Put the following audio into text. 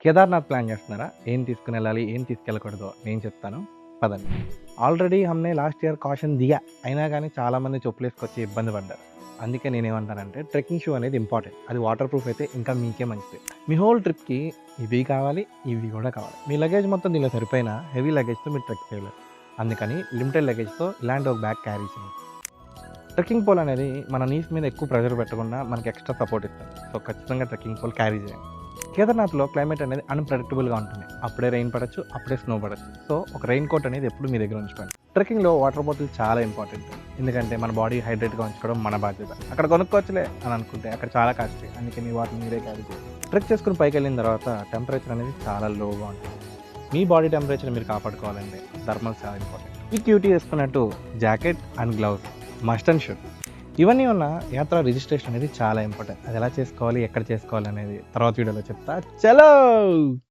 Kedarnath plan చేస్తున్నారా? ఏం తీసుకుని వెళ్ళాలి, ఏం తీసుకెళ్ళకూడదో నేను చెప్తాను, పదండి. ఆల్రెడీ హమ్నే లాస్ట్ ఇయర్ కాషన్ దిగా, అయినా కానీ చాలామంది చెప్పులేసుకొచ్చి ఇబ్బంది పడ్డారు. అందుకే నేనేమంటానంటే ట్రెక్కింగ్ షూ అనేది ఇంపార్టెంట్. అది వాటర్ ప్రూఫ్ అయితే ఇంకా మీకే మంచిది. మీ హోల్ ట్రిప్కి ఇవి కావాలి, ఇవి కూడా కావాలి. మీ లగేజ్ మొత్తం దీనిలో సరిపోయినా హెవీ లగేజ్తో మీరు ట్రెక్ చేయలేరు. అందుకని లిమిటెడ్ లగేజ్తో ఇలాంటి ఒక బ్యాగ్ క్యారీ చేయండి. ట్రెక్కింగ్ పోల్ అనేది మన నీస్ మీద ఎక్కువ ప్రెషర్ పెట్టకుండా మనకి ఎక్స్ట్రా సపోర్ట్ ఇస్తుంది. సో ఖచ్చితంగా ట్రెక్కింగ్ పోల్ క్యారీ చేయండి. కేదార్నాథ్లో క్లైమేట్ అనేది అన్ప్రెడిక్టబుల్గా ఉంటుంది. అప్పుడే రెయిన్ పడచ్చు, అప్పుడే స్నో పడచ్చు. సో ఒక రెయిన్ కోట్ అనేది ఎప్పుడు మీ దగ్గర ఉంచుకోండి. ట్రెక్కింగ్లో వాటర్ బాటిల్ చాలా ఇంపార్టెంట్. ఎందుకంటే మన బాడీ హైడ్రేట్గా ఉంచుకోవడం మన బాధ్యత. అక్కడ కొనుక్కోవచ్చులే అని అనుకుంటే అక్కడ చాలా కాస్ట్లీ. అందుకే మీ వాటిని మీరే క్యారీ చేయండి. ట్రెక్ చేసుకుని పైకి వెళ్ళిన తర్వాత టెంపరేచర్ అనేది చాలా లోగా ఉంటుంది. మీ బాడీ టెంపరేచర్ మీరు కాపాడుకోవాలంటే థర్మల్ చాలా ఇంపార్టెంట్. ఈ క్యూటీ వేసుకున్నట్టు jacket and gloves must and should. ఇవన్నీ ఉన్న యాత్ర రిజిస్ట్రేషన్ అనేది చాలా ఇంపార్టెంట్. అది ఎలా చేసుకోవాలి, ఎక్కడ చేసుకోవాలి అనేది తర్వాత వీడియోలో చెప్తా. చలో.